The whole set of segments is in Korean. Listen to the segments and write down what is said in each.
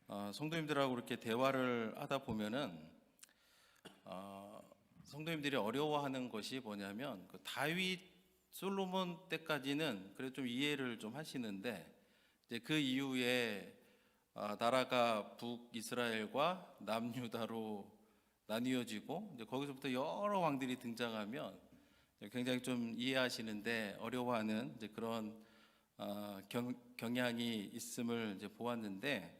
성도님들하고 이렇게 대화를 하다 보면은 성도님들이 어려워하는 것이 뭐냐면 그 다윗 솔로몬 때까지는 그래도 좀 이해를 좀 하시는데 이제 그 이후에 나라가 북이스라엘과 남유다로 나뉘어지고 이제 거기서부터 여러 왕들이 등장하면 굉장히 좀 이해하시는데 어려워하는 이제 그런 경향이 있음을 이제 보았는데,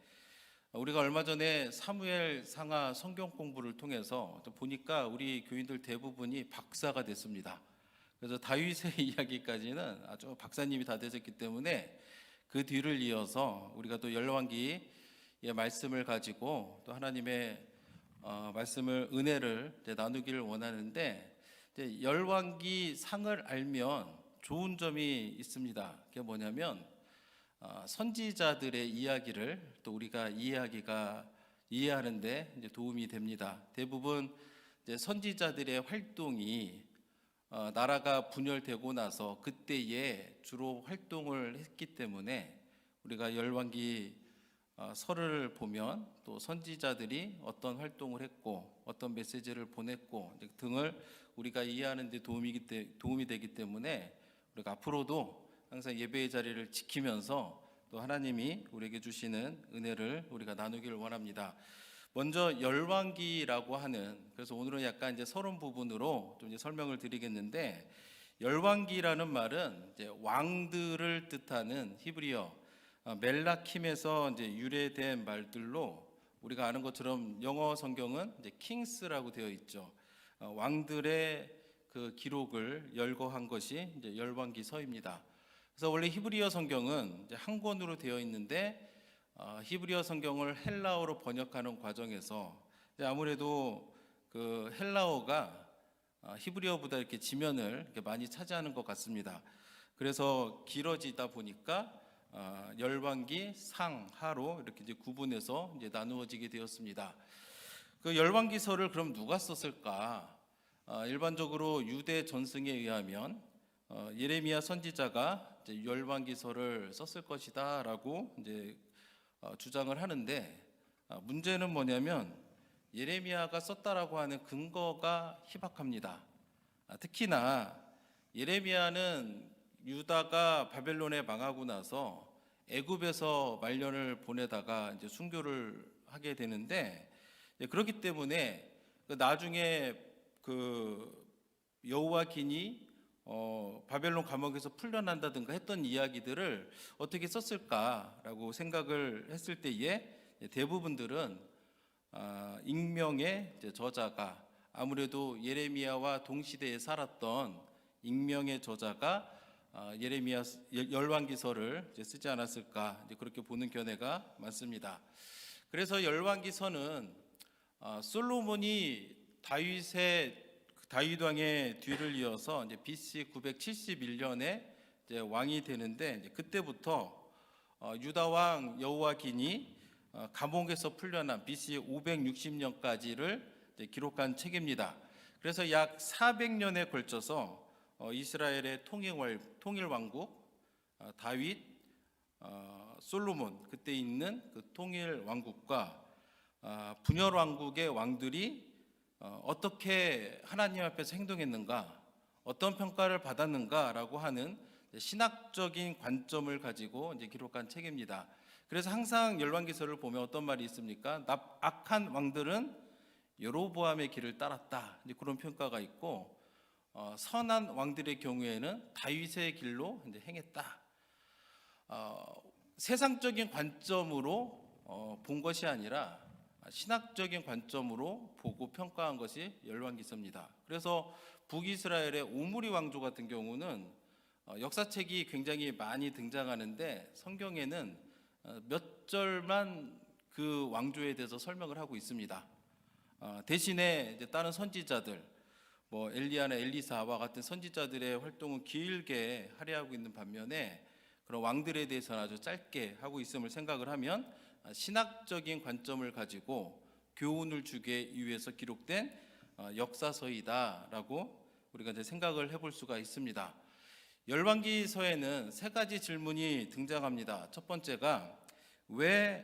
우리가 얼마 전에 사무엘 상하 성경 공부를 통해서 또 보니까 우리 교인들 대부분이 박사가 됐습니다. 그래서 다윗의 이야기까지는 아주 박사님이 다 되셨기 때문에 그 뒤를 이어서 우리가 또 열왕기의 말씀을 가지고 또 하나님의 말씀을 은혜를 나누기를 원하는데, 이제 열왕기 상을 알면 좋은 점이 있습니다. 그게 뭐냐면 선지자들의 이야기를 또 우리가 이해하는데 이제 도움이 됩니다. 대부분 이제 선지자들의 활동이 나라가 분열되고 나서 그때에 주로 활동을 했기 때문에 우리가 열왕기 설을 보면 또 선지자들이 어떤 활동을 했고 어떤 메시지를 보냈고 등을 우리가 이해하는 데 도움이 되기 때문에 우리가 앞으로도 항상 예배의 자리를 지키면서 또 하나님이 우리에게 주시는 은혜를 우리가 나누기를 원합니다. 먼저 열왕기라고 하는, 그래서 오늘은 약간 이제 서론 부분으로 좀 이제 설명을 드리겠는데, 열왕기라는 말은 이제 왕들을 뜻하는 히브리어 멜라킴에서 이제 유래된 말들로, 우리가 아는 것처럼 영어 성경은 이제 킹스라고 되어 있죠. 왕들의 그 기록을 열거한 것이 이제 열왕기서입니다. 그래서 원래 히브리어 성경은 이제 한 권으로 되어 있는데 히브리어 성경을 헬라어로 번역하는 과정에서 아무래도 그 헬라어가 히브리어보다 이렇게 지면을 이렇게 많이 차지하는 것 같습니다. 그래서 길어지다 보니까 열왕기, 상, 하로 이렇게 이제 구분해서 이제 나누어지게 되었습니다. 그 열왕기서를 그럼 누가 썼을까? 일반적으로 유대 전승에 의하면 예레미야 선지자가 이제 열왕기서를 썼을 것이다라고 이제 주장을 하는데, 문제는 뭐냐면 예레미야가 썼다라고 하는 근거가 희박합니다. 특히나 예레미야는 유다가 바벨론에 망하고 나서 애굽에서 말년을 보내다가 이제 순교를 하게 되는데, 그렇기 때문에 나중에 그 여호와긴이 바벨론 감옥에서 풀려난다든가 했던 이야기들을 어떻게 썼을까라고 생각을 했을 때에 대부분들은 익명의 저자가, 아무래도 예레미야와 동시대에 살았던 익명의 저자가 예레미야 열왕기서를 쓰지 않았을까, 그렇게 보는 견해가 많습니다. 그래서 열왕기서는 솔로몬이 다윗 왕의 뒤를 이어서 이제 BC 971년에 이제 왕이 되는데, 이제 그때부터 유다 왕 여호와긴이 감옥에서 풀려난 BC 560년까지를 기록한 책입니다. 그래서 약 400년에 걸쳐서 이스라엘의 통일 왕국 다윗, 솔로몬, 그때 있는 그 통일 왕국과 분열 왕국의 왕들이 어떻게 하나님 앞에서 행동했는가, 어떤 평가를 받았는가라고 하는 신학적인 관점을 가지고 이제 기록한 책입니다. 그래서 항상 열왕기서를 보면 어떤 말이 있습니까? 악한 왕들은 여로보암의 길을 따랐다, 이제 그런 평가가 있고, 선한 왕들의 경우에는 다윗의 길로 이제 행했다. 세상적인 관점으로 본 것이 아니라 신학적인 관점으로 보고 평가한 것이 열왕기서입니다. 그래서 북이스라엘의 오므리 왕조 같은 경우는 역사책이 굉장히 많이 등장하는데 성경에는 몇 절만 그 왕조에 대해서 설명을 하고 있습니다. 대신에 이제 다른 선지자들, 뭐 엘리야나 엘리사와 같은 선지자들의 활동은 길게 할애하고 있는 반면에 그런 왕들에 대해서는 아주 짧게 하고 있음을 생각을 하면 신학적인 관점을 가지고 교훈을 주기 위해서 기록된 역사서이다라고 우리가 이제 생각을 해볼 수가 있습니다. 열왕기서에는 세 가지 질문이 등장합니다. 첫 번째가 왜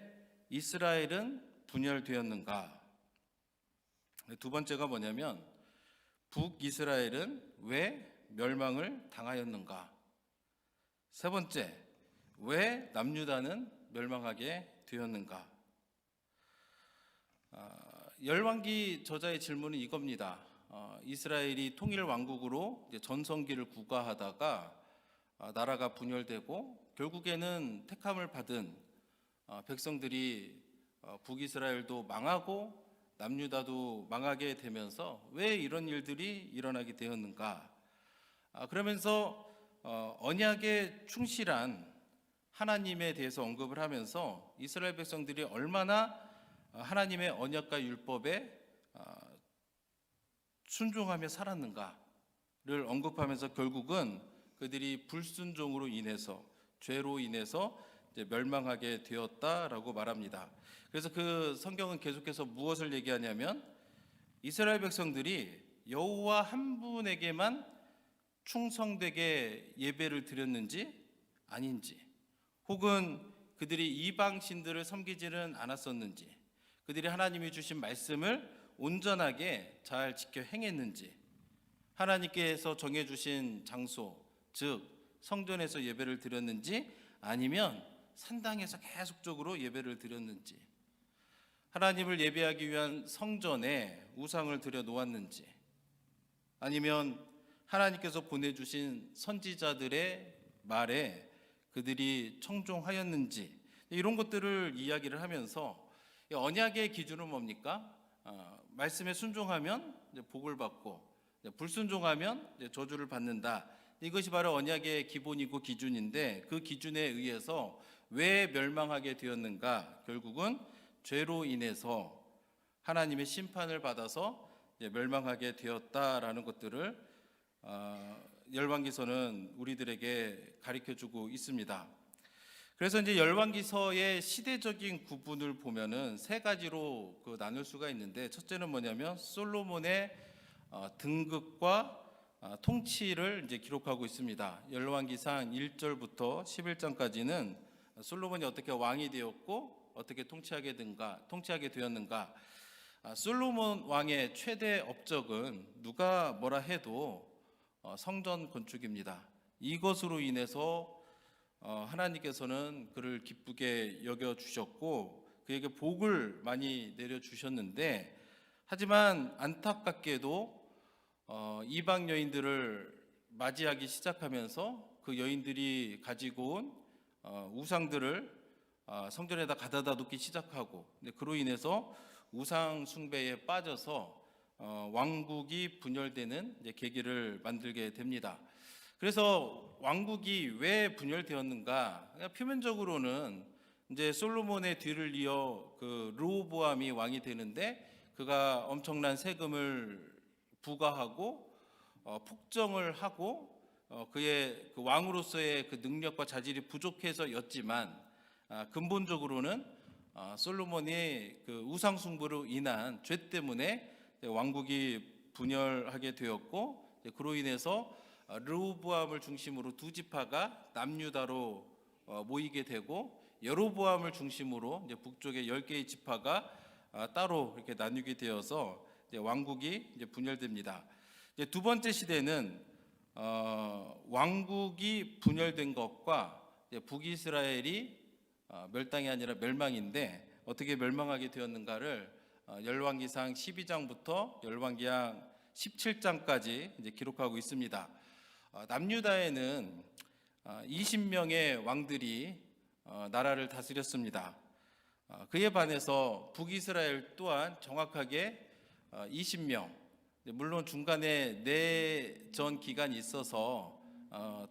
이스라엘은 분열되었는가? 두 번째가 뭐냐면 북이스라엘은 왜 멸망을 당하였는가? 세 번째, 왜 남유다는 멸망하게 되었는가? 열왕기 저자의 질문은 이겁니다. 이스라엘이 통일 왕국으로 전성기를 구가하다가 나라가 분열되고 결국에는 택함을 받은 백성들이 북이스라엘도 망하고 남유다도 망하게 되면서 왜 이런 일들이 일어나게 되었는가? 그러면서 언약에 충실한 하나님에 대해서 언급을 하면서 이스라엘 백성들이 얼마나 하나님의 언약과 율법에 순종하며 살았는가를 언급하면서 결국은 그들이 불순종으로 인해서 죄로 인해서 이제 멸망하게 되었다라고 말합니다. 그래서 그 성경은 계속해서 무엇을 얘기하냐면 이스라엘 백성들이 여호와 한 분에게만 충성되게 예배를 드렸는지 아닌지, 혹은 그들이 이방 신들을 섬기지는 않았었는지, 그들이 하나님이 주신 말씀을 온전하게 잘 지켜 행했는지, 하나님께서 정해주신 장소, 즉 성전에서 예배를 드렸는지 아니면 산당에서 계속적으로 예배를 드렸는지, 하나님을 예배하기 위한 성전에 우상을 들여 놓았는지, 아니면 하나님께서 보내주신 선지자들의 말에 그들이 청종하였는지, 이런 것들을 이야기를 하면서 언약의 기준은 뭡니까? 말씀에 순종하면 복을 받고 불순종하면 저주를 받는다. 이것이 바로 언약의 기본이고 기준인데, 그 기준에 의해서 왜 멸망하게 되었는가? 결국은 죄로 인해서 하나님의 심판을 받아서 멸망하게 되었다라는 것들을 열왕기서는 우리들에게 가르쳐주고 있습니다. 그래서 이제 열왕기서의 시대적인 구분을 보면은 세 가지로 나눌 수가 있는데, 첫째는 뭐냐면 솔로몬의 등극과 통치를 이제 기록하고 있습니다. 열왕기상 1절부터 11장까지는 솔로몬이 어떻게 왕이 되었고 어떻게 통치하게 되었는가. 솔로몬 왕의 최대 업적은 누가 뭐라 해도 성전 건축입니다. 이것으로 인해서 하나님께서는 그를 기쁘게 여겨 주셨고 그에게 복을 많이 내려 주셨는데, 하지만 안타깝게도 이방 여인들을 맞이하기 시작하면서 그 여인들이 가지고 온 우상들을 성전에다 가져다 놓기 시작하고, 그로 인해서 우상 숭배에 빠져서 왕국이 분열되는 계기를 만들게 됩니다. 그래서 왕국이 왜 분열되었는가? 그냥 표면적으로는 이제 솔로몬의 뒤를 이어 그 르호보암이 왕이 되는데, 그가 엄청난 세금을 부과하고 폭정을 하고 그의 그 왕으로서의 그 능력과 자질이 부족해서였지만, 근본적으로는 솔로몬이 그 우상 숭배로 인한 죄 때문에 왕국이 분열하게 되었고, 그로 인해서 르호보암을 중심으로 두 지파가 남유다로 모이게 되고, 여로보암을 중심으로 이제 북쪽의 10개의 지파가 따로 이렇게 나뉘게 되어서 이제 왕국이 이제 분열됩니다. 이제 두 번째 시대는 왕국이 분열된 것과 북이스라엘이 멸당이 아니라 멸망인데, 어떻게 멸망하게 되었는가를 열왕기상 12장부터 열왕기상 17장까지 이제 기록하고 있습니다. 남유다에는 20명의 왕들이 나라를 다스렸습니다. 그에 반해서 북이스라엘 또한 정확하게 20명, 물론 중간에 내전 기간이 있어서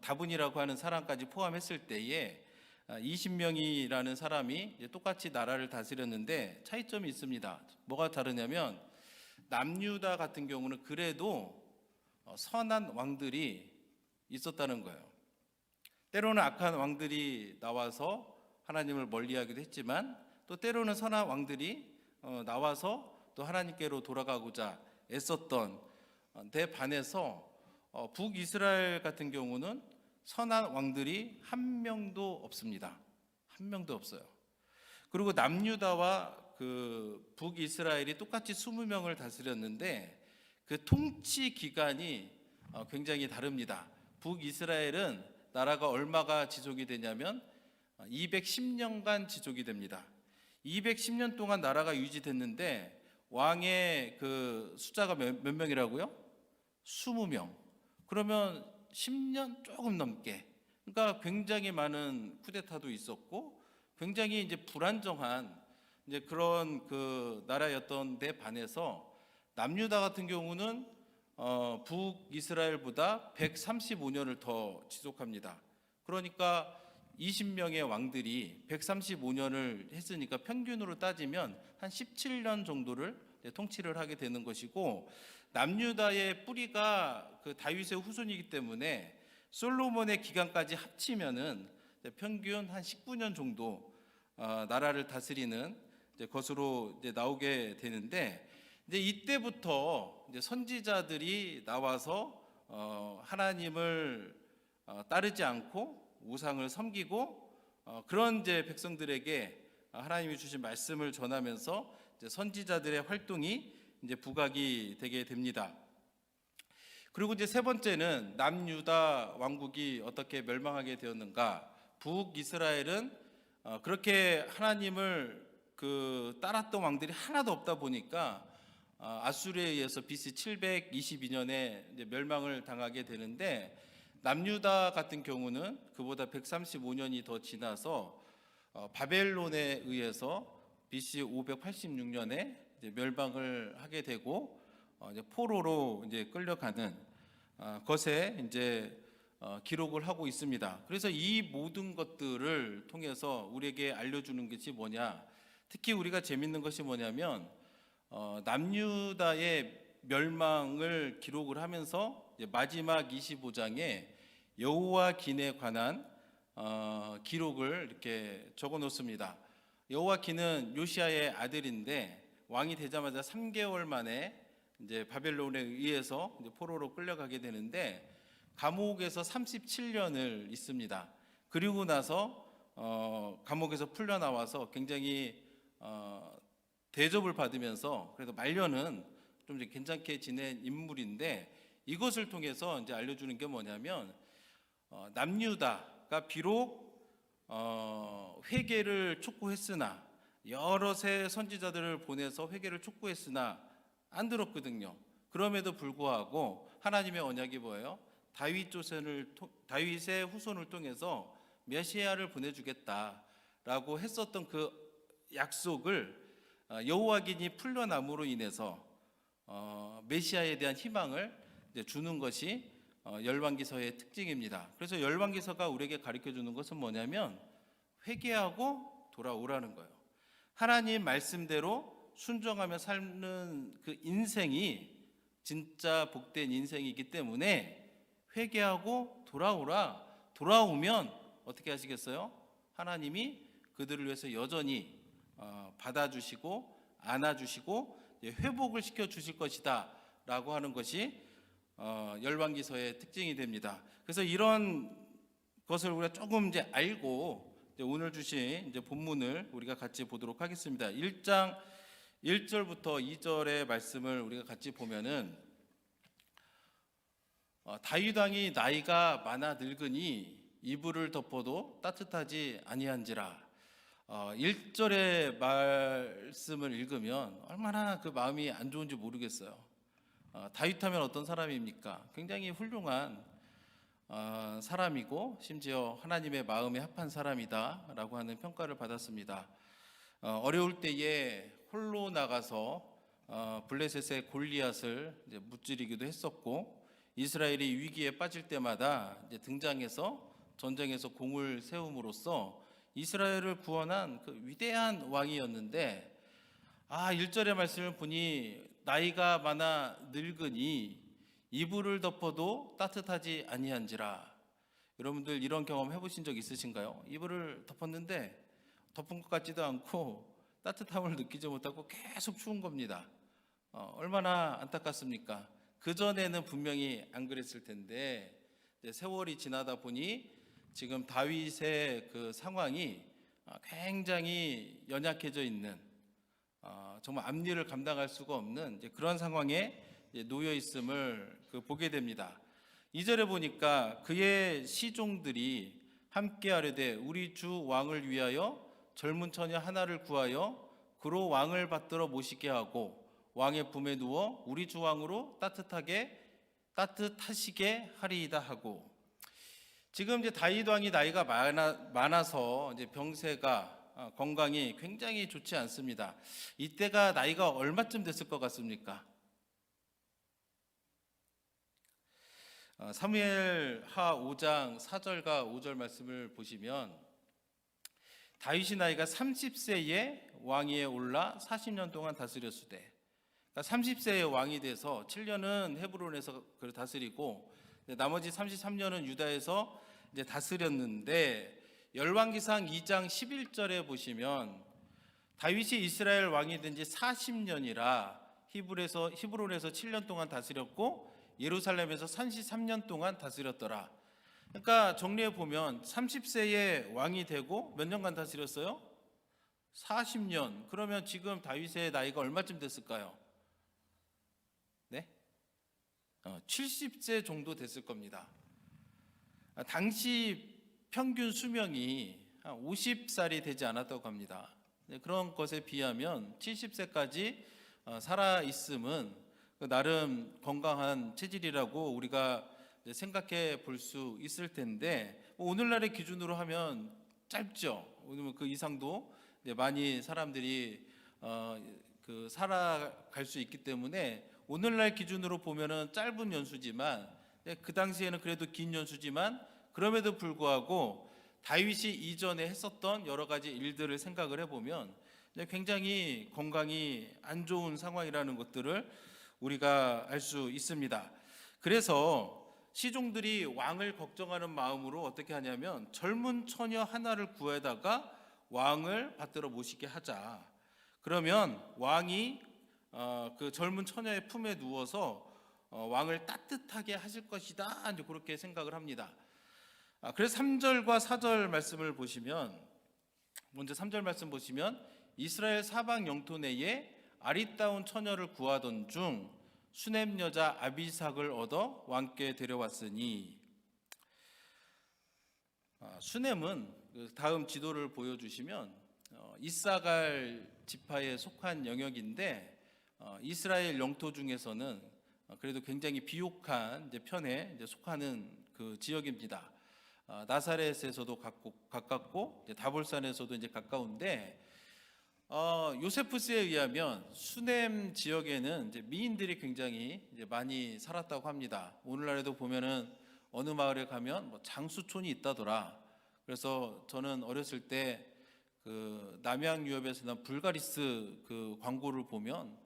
다분이라고 하는 사람까지 포함했을 때에 20명이라는 사람이 똑같이 나라를 다스렸는데 차이점이 있습니다. 뭐가 다르냐면, 남유다 같은 경우는 그래도 선한 왕들이 있었다는 거예요. 때로는 악한 왕들이 나와서 하나님을 멀리하기도 했지만, 또 때로는 선한 왕들이 나와서 또 하나님께로 돌아가고자 애썼던 데 반해서 북이스라엘 같은 경우는 선한 왕들이 한 명도 없습니다. 한 명도 없어요. 그리고 남유다와 그 북이스라엘이 똑같이 20명을 다스렸는데 그 통치 기간이 굉장히 다릅니다. 북이스라엘은 나라가 얼마가 지속이 되냐면 210년간 지속이 됩니다. 210년 동안 나라가 유지됐는데 왕의 그 숫자가 몇 명이라고요? 20명. 그러면 10년 조금 넘게. 그러니까 굉장히 많은 쿠데타도 있었고 굉장히 이제 불안정한 이제 그런 그 나라였던 데 반해서 남유다 같은 경우는 북이스라엘보다 135년을 더 지속합니다. 그러니까 20명의 왕들이 135년을 했으니까 평균으로 따지면 한 17년 정도를 통치를 하게 되는 것이고, 남유다의 뿌리가 그 다윗의 후손이기 때문에 솔로몬의 기간까지 합치면은 평균 한 19년 정도 나라를 다스리는 것으로 나오게 되는데, 이제 이때부터 이제 선지자들이 나와서 하나님을 따르지 않고 우상을 섬기고 그런 이제 백성들에게 하나님이 주신 말씀을 전하면서 이제 선지자들의 활동이 이제 부각이 되게 됩니다. 그리고 이제 세 번째는 남유다 왕국이 어떻게 멸망하게 되었는가? 북이스라엘은 그렇게 하나님을 그 따랐던 왕들이 하나도 없다 보니까 아수르에 의해서 BC 722년에 이제 멸망을 당하게 되는데, 남유다 같은 경우는 그보다 135년이 더 지나서 바벨론에 의해서 BC 586년에 이제 멸망을 하게 되고 이제 포로로 이제 끌려가는 것에 이제 기록을 하고 있습니다. 그래서 이 모든 것들을 통해서 우리에게 알려주는 것이 뭐냐? 특히 우리가 재밌는 것이 뭐냐면 남유다의 멸망을 기록을 하면서 마지막 25장에 여호와긴에 관한 기록을 이렇게 적어 놓습니다. 여호와긴은 요시야의 아들인데 왕이 되자마자 3개월 만에 이제 바벨론에 의해서 이제 포로로 끌려가게 되는데 감옥에서 37년을 있습니다. 그리고 나서 감옥에서 풀려 나와서 굉장히 대접을 받으면서 그래도 말년은 좀 괜찮게 지낸 인물인데, 이것을 통해서 이제 알려주는 게 뭐냐면 남유다가 비록 회개를 촉구했으나, 여러 새 선지자들을 보내서 회개를 촉구했으나 안 들었거든요. 그럼에도 불구하고 하나님의 언약이 뭐예요? 다윗의 후손을 통해서 메시아를 보내주겠다라고 했었던 그 약속을 여호와긴이 풀려남으로 인해서 메시아에 대한 희망을 주는 것이 열왕기서의 특징입니다. 그래서 열왕기서가 우리에게 가르쳐주는 것은 뭐냐면 회개하고 돌아오라는 거예요. 하나님 말씀대로 순종하며 사는 그 인생이 진짜 복된 인생이기 때문에 회개하고 돌아오라. 돌아오면 어떻게 하시겠어요? 하나님이 그들을 위해서 여전히 받아주시고 안아주시고 회복을 시켜주실 것이다 라고 하는 것이 열왕기서의 특징이 됩니다. 그래서 이런 것을 우리가 조금 이제 알고 이제 오늘 주신 이제 본문을 우리가 같이 보도록 하겠습니다. 1장 1절부터 2절의 말씀을 우리가 같이 보면은 다윗 왕이 나이가 많아 늙으니 이불을 덮어도 따뜻하지 아니한지라. 1절의 말씀을 읽으면 얼마나 그 마음이 안 좋은지 모르겠어요. 다윗 하면 어떤 사람입니까? 굉장히 훌륭한 사람이고 심지어 하나님의 마음에 합한 사람이다 라고 하는 평가를 받았습니다. 어려울 때에 홀로 나가서 블레셋의 골리앗을 이제 무찌르기도 했었고, 이스라엘이 위기에 빠질 때마다 이제 등장해서 전쟁에서 공을 세움으로써 이스라엘을 구원한 그 위대한 왕이었는데, 1절의 말씀을 보니 나이가 많아 늙으니 이불을 덮어도 따뜻하지 아니한지라. 여러분들 이런 경험 해보신 적 있으신가요? 이불을 덮었는데 덮은 것 같지도 않고 따뜻함을 느끼지 못하고 계속 추운 겁니다. 얼마나 안타깝습니까? 그전에는 분명히 안 그랬을 텐데 세월이 지나다 보니 지금 다윗의 그 상황이 굉장히 연약해져 있는 정말 앞일을 감당할 수가 없는 그런 상황에 놓여 있음을 보게 됩니다. 2절에 보니까 그의 시종들이 함께 하려되 우리 주 왕을 위하여 젊은 처녀 하나를 구하여 그로 왕을 받들어 모시게 하고 왕의 품에 누워 우리 주 왕으로 따뜻하시게 하리이다 하고, 지금 이제 다윗 왕이 나이가 많아서 이제 병세가 건강이 굉장히 좋지 않습니다. 이때가 나이가 얼마쯤 됐을 것 같습니까? 사무엘하 5장 4절과 5절 말씀을 보시면 다윗이 나이가 30세에 왕위에 올라 40년 동안 다스렸으되, 그러니까 30세에 왕이 돼서 7년은 헤브론에서 다스리고 나머지 33년은 유다에서 이제 다스렸는데, 열왕기상 2장 11절에 보시면 다윗이 이스라엘 왕이 된 지 40년이라 히브론에서 7년 동안 다스렸고 예루살렘에서 33년 동안 다스렸더라. 그러니까 정리해 보면 30세에 왕이 되고 몇 년간 다스렸어요? 40년. 그러면 지금 다윗의 나이가 얼마쯤 됐을까요? 네? 70세 정도 됐을 겁니다. 당시 평균 수명이 한 50살이 되지 않았다고 합니다. 그런 것에 비하면 70세까지 살아 있음은 나름 건강한 체질이라고 우리가 생각해 볼 수 있을 텐데, 오늘날의 기준으로 하면 짧죠. 왜냐면 그 이상도 많이 사람들이 살아갈 수 있기 때문에 오늘날 기준으로 보면은 짧은 연수지만, 그 당시에는 그래도 긴 연수지만, 그럼에도 불구하고 다윗이 이전에 했었던 여러 가지 일들을 생각을 해보면 굉장히 건강이 안 좋은 상황이라는 것들을 우리가 알 수 있습니다. 그래서 시종들이 왕을 걱정하는 마음으로 어떻게 하냐면 젊은 처녀 하나를 구해다가 왕을 받들어 모시게 하자. 그러면 왕이 그 젊은 처녀의 품에 누워서 왕을 따뜻하게 하실 것이다. 이제 그렇게 생각을 합니다. 그래서 3절과 4절 말씀을 보시면, 먼저 3절 말씀 보시면 이스라엘 사방 영토 내에 아리따운 처녀를 구하던 중 수넴 여자 아비삭을 얻어 왕께 데려왔으니, 수넴은 다음 지도를 보여주시면 이사갈 지파에 속한 영역인데, 이스라엘 영토 중에서는 그래도 굉장히 비옥한 편에 속하는 그 지역입니다. 나사렛에서도 가깝고 다볼산에서도 가까운데, 요세푸스에 의하면 수넴 지역에는 미인들이 굉장히 많이 살았다고 합니다. 오늘날에도 보면은 어느 마을에 가면 장수촌이 있다더라. 그래서 저는 어렸을 때 그 남양유업에서 난 불가리스 그 광고를 보면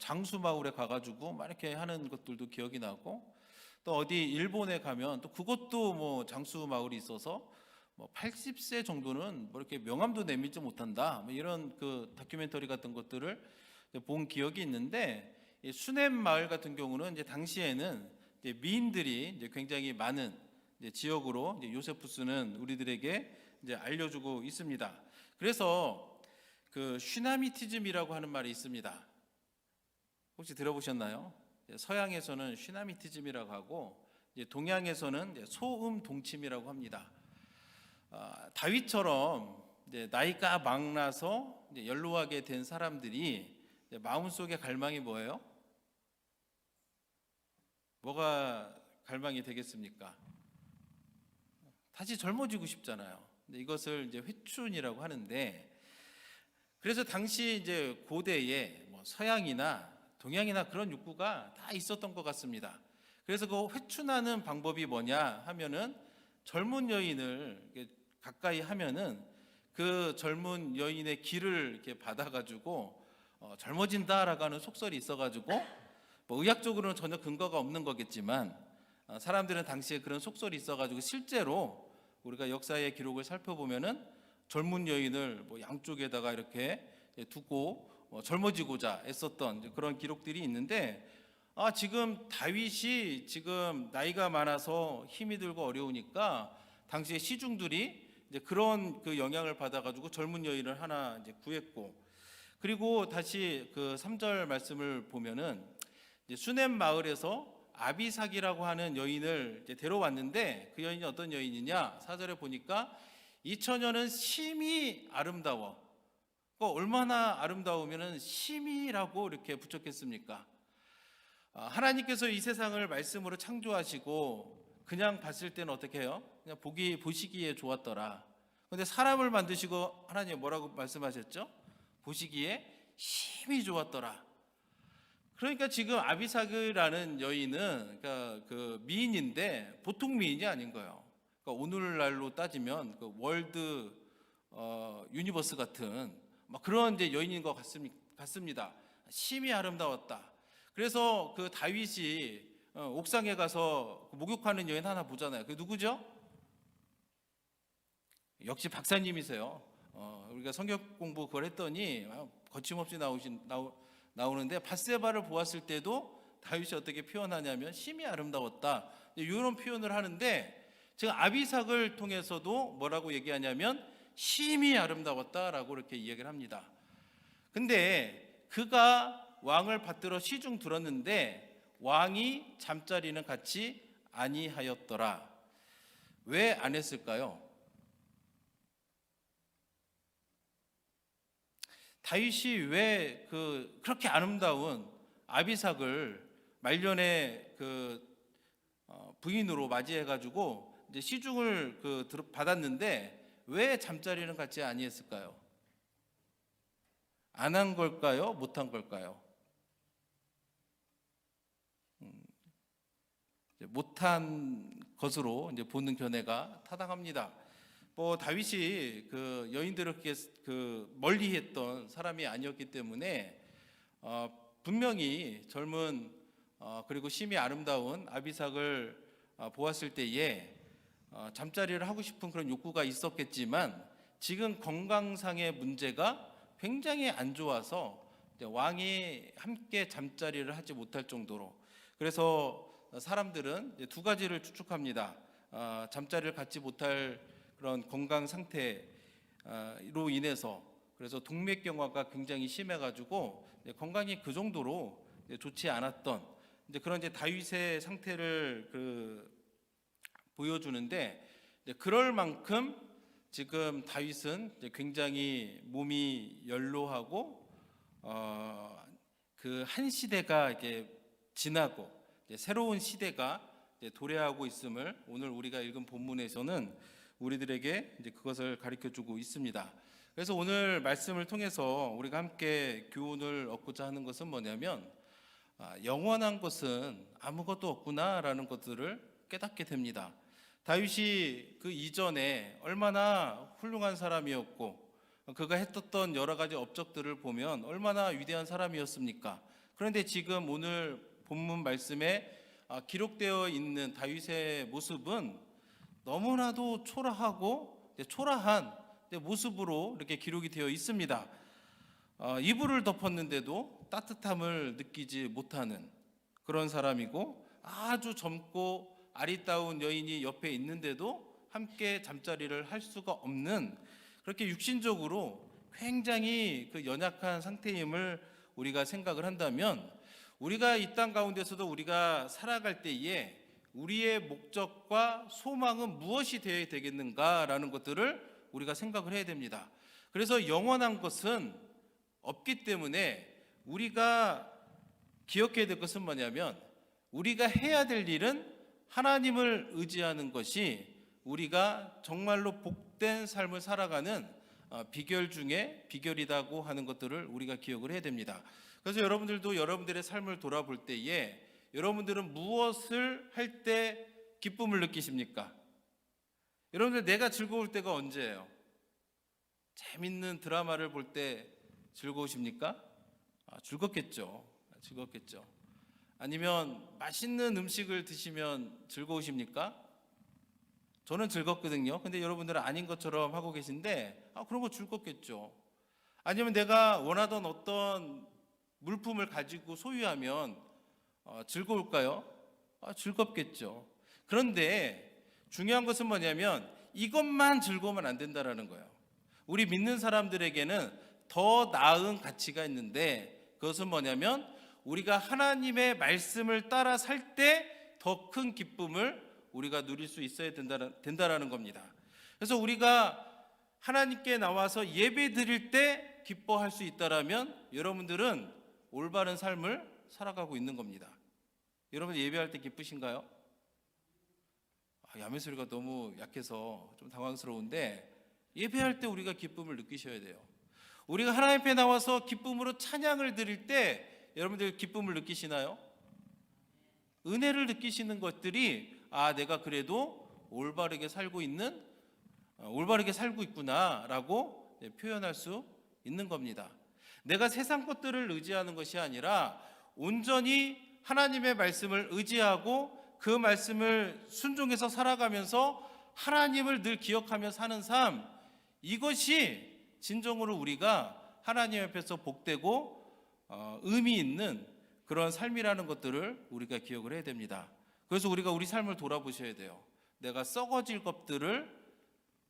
장수 마을에 가가지고 막 이렇게 하는 것들도 기억이 나고, 또 어디 일본에 가면 또 그것도 장수 마을이 있어서 80세 정도는 이렇게 명함도 내밀지 못한다, 이런 그 다큐멘터리 같은 것들을 본 기억이 있는데, 수넴 마을 같은 경우는 이제 당시에는 미인들이 굉장히 많은 지역으로 요세푸스는 우리들에게 알려주고 있습니다. 그래서 그 슈나미티즘이라고 하는 말이 있습니다. 혹시 들어보셨나요? 서양에서는 슈나미티즘이라고 하고 동양에서는 소음동침이라고 합니다. 다윗처럼 나이가 많아서 연로하게 된 사람들이 마음속에 갈망이 뭐예요? 뭐가 갈망이 되겠습니까? 다시 젊어지고 싶잖아요. 이것을 회춘이라고 하는데, 그래서 당시 고대에 서양이나 동양이나 그런 욕구가 다 있었던 것 같습니다. 그래서 그 회춘하는 방법이 뭐냐 하면은 젊은 여인을 가까이 하면은 그 젊은 여인의 기를 이렇게 받아가지고 젊어진다라고 하는 속설이 있어가지고, 의학적으로는 전혀 근거가 없는 거겠지만 사람들은 당시에 그런 속설이 있어가지고 실제로 우리가 역사의 기록을 살펴보면은 젊은 여인을 양쪽에다가 이렇게 두고 젊어지고자 애썼던 그런 기록들이 있는데, 지금 다윗이 지금 나이가 많아서 힘이 들고 어려우니까 당시에 시중들이 이제 그런 그 영향을 받아가지고 젊은 여인을 하나 이제 구했고, 그리고 다시 그 3절 말씀을 보면은 이제 수넴 마을에서 아비삭이라고 하는 여인을 이제 데려왔는데, 그 여인이 어떤 여인이냐? 4절에 보니까 이 처녀는 심히 아름다워. 얼마나 아름다우면은 심히라고 이렇게 붙였겠습니까? 하나님께서 이 세상을 말씀으로 창조하시고 그냥 봤을 때는 어떻게 해요? 그냥 보시기에 좋았더라. 근데 사람을 만드시고 하나님 뭐라고 말씀하셨죠? 보시기에 심히 좋았더라. 그러니까 지금 아비삭이라는 여인은 그러니까 그 미인인데 보통 미인이 아닌 거예요. 그러니까 오늘날로 따지면 그 월드 유니버스 같은 막 그런 이제 여인인 것 같습니다. 심히 아름다웠다. 그래서 그 다윗이 옥상에 가서 목욕하는 여인 하나 보잖아요. 그 누구죠? 역시 박사님이세요. 우리가 성경 공부 그걸 했더니 거침없이 나오는데, 밧세바를 보았을 때도 다윗이 어떻게 표현하냐면 심히 아름다웠다, 이런 표현을 하는데, 지금 아비삭을 통해서도 뭐라고 얘기하냐면 심히 아름다웠다라고 이렇게 이야기를 합니다. 근데 그가 왕을 받들어 시중 들었는데 왕이 잠자리는 같이 아니하였더라. 왜 안 했을까요? 다윗이 왜 그렇게 아름다운 아비삭을 말년에 부인으로 맞이해가지고 이제 시중을 받았는데 왜 잠자리는 같이 아니했을까요? 안 한 걸까요? 못 한 걸까요? 못한 것으로 이제 보는 견해가 타당합니다. 다윗이 그 여인들을 멀리했던 사람이 아니었기 때문에 분명히 젊은 그리고 심히 아름다운 아비삭을 보았을 때에 잠자리를 하고 싶은 그런 욕구가 있었겠지만, 지금 건강상의 문제가 굉장히 안 좋아서 왕이 함께 잠자리를 하지 못할 정도로, 그래서 사람들은 두 가지를 추측합니다. 잠자리를 갖지 못할 그런 건강 상태로 인해서, 그래서 동맥경화가 굉장히 심해가지고 건강이 그 정도로 좋지 않았던 그런 다윗의 상태를 보여주는데, 그럴 만큼 지금 다윗은 굉장히 몸이 연로하고 그 한 시대가 이렇게 지나고 새로운 시대가 도래하고 있음을 오늘 우리가 읽은 본문에서는 우리들에게 그것을 가르쳐주고 있습니다. 그래서 오늘 말씀을 통해서 우리가 함께 교훈을 얻고자 하는 것은 뭐냐면, 영원한 것은 아무것도 없구나라는 것들을 깨닫게 됩니다. 다윗이 그 이전에 얼마나 훌륭한 사람이었고, 그가 했었던 여러 가지 업적들을 보면 얼마나 위대한 사람이었습니까? 그런데 지금 오늘 본문 말씀에 기록되어 있는 다윗의 모습은 너무나도 초라하고 초라한 모습으로 이렇게 기록이 되어 있습니다. 이불을 덮었는데도 따뜻함을 느끼지 못하는 그런 사람이고, 아주 젊고 아리따운 여인이 옆에 있는데도 함께 잠자리를 할 수가 없는, 그렇게 육신적으로 굉장히 연약한 상태임을 우리가 생각을 한다면, 우리가 이 땅 가운데서도 우리가 살아갈 때에 우리의 목적과 소망은 무엇이 되어야 되겠는가라는 것들을 우리가 생각을 해야 됩니다. 그래서 영원한 것은 없기 때문에 우리가 기억해야 될 것은 뭐냐면, 우리가 해야 될 일은 하나님을 의지하는 것이 우리가 정말로 복된 삶을 살아가는 비결 중에 비결이라고 하는 것들을 우리가 기억을 해야 됩니다. 그래서 여러분들도 여러분들의 삶을 돌아볼 때에 여러분들은 무엇을 할 때 기쁨을 느끼십니까? 여러분들, 내가 즐거울 때가 언제예요? 재밌는 드라마를 볼 때 즐거우십니까? 즐겁겠죠. 즐겁겠죠. 아니면 맛있는 음식을 드시면 즐거우십니까? 저는 즐겁거든요. 근데 여러분들은 아닌 것처럼 하고 계신데, 그런 거 즐겁겠죠. 아니면 내가 원하던 어떤 물품을 가지고 소유하면 즐거울까요? 즐겁겠죠. 그런데 중요한 것은 뭐냐면, 이것만 즐거우면 안 된다라는 거예요. 우리 믿는 사람들에게는 더 나은 가치가 있는데, 그것은 뭐냐면 우리가 하나님의 말씀을 따라 살 때 더 큰 기쁨을 우리가 누릴 수 있어야 된다라는 겁니다. 그래서 우리가 하나님께 나와서 예배 드릴 때 기뻐할 수 있다라면 여러분들은 올바른 삶을 살아가고 있는 겁니다. 여러분 예배할 때 기쁘신가요? 야매 소리가 너무 약해서 좀 당황스러운데, 예배할 때 우리가 기쁨을 느끼셔야 돼요. 우리가 하나님 앞에 나와서 기쁨으로 찬양을 드릴 때 여러분들 기쁨을 느끼시나요? 은혜를 느끼시는 것들이 내가 그래도 올바르게 살고 있구나라고 표현할 수 있는 겁니다. 내가 세상 것들을 의지하는 것이 아니라 온전히 하나님의 말씀을 의지하고 그 말씀을 순종해서 살아가면서 하나님을 늘 기억하며 사는 삶, 이것이 진정으로 우리가 하나님 앞에서 복되고 의미 있는 그런 삶이라는 것들을 우리가 기억을 해야 됩니다. 그래서 우리가 우리 삶을 돌아보셔야 돼요. 내가 썩어질 것들을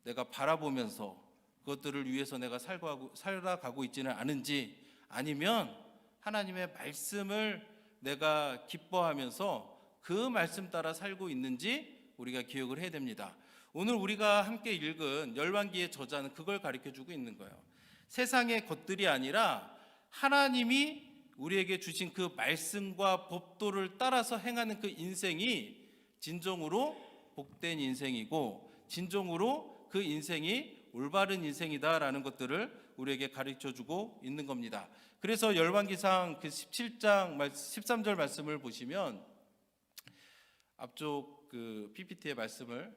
내가 바라보면서 그것들을 위해서 내가 살아가고 있지는 않은지, 아니면 하나님의 말씀을 내가 기뻐하면서 그 말씀 따라 살고 있는지 우리가 기억을 해야 됩니다. 오늘 우리가 함께 읽은 열왕기의 저자는 그걸 가르쳐주고 있는 거예요. 세상의 것들이 아니라 하나님이 우리에게 주신 그 말씀과 법도를 따라서 행하는 그 인생이 진정으로 복된 인생이고, 진정으로 그 인생이 올바른 인생이다라는 것들을 우리에게 가르쳐주고 있는 겁니다. 그래서 열왕기상 그 17장 13절 말씀을 보시면, 앞쪽 그 PPT의 말씀을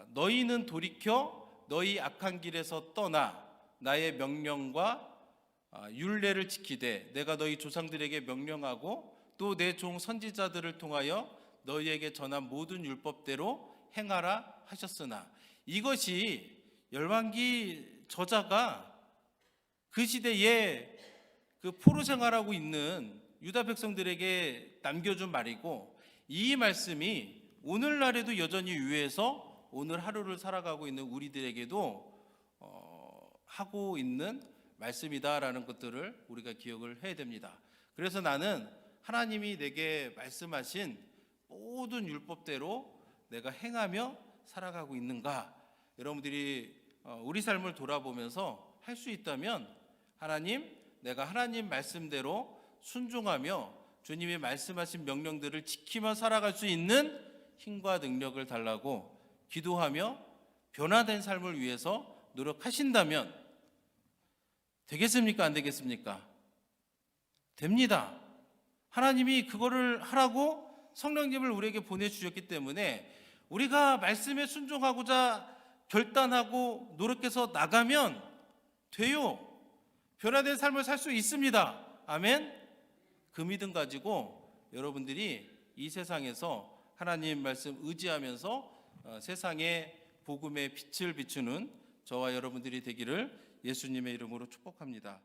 너희는 돌이켜 너희 악한 길에서 떠나 나의 명령과 율례를 지키되 내가 너희 조상들에게 명령하고 또 내 종 선지자들을 통하여 너희에게 전한 모든 율법대로 행하라 하셨으나, 이것이 열왕기 저자가 그 시대에 그 포로 생활하고 있는 유다 백성들에게 남겨준 말이고, 이 말씀이 오늘날에도 여전히 유효해서 오늘 하루를 살아가고 있는 우리들에게도 하고 있는 말씀이다라는 것들을 우리가 기억을 해야 됩니다. 그래서 나는 하나님이 내게 말씀하신 모든 율법대로 내가 행하며 살아가고 있는가, 여러분들이 우리 삶을 돌아보면서 할 수 있다면, 하나님, 내가 하나님 말씀대로 순종하며 주님이 말씀하신 명령들을 지키며 살아갈 수 있는 힘과 능력을 달라고 기도하며 변화된 삶을 위해서 노력하신다면 되겠습니까? 안 되겠습니까? 됩니다. 하나님이 그거를 하라고 성령님을 우리에게 보내주셨기 때문에 우리가 말씀에 순종하고자 결단하고 노력해서 나가면 돼요. 변화된 삶을 살 수 있습니다. 아멘. 그 믿음 가지고 여러분들이 이 세상에서 하나님 말씀 의지하면서 세상에 복음의 빛을 비추는 저와 여러분들이 되기를 예수님의 이름으로 축복합니다.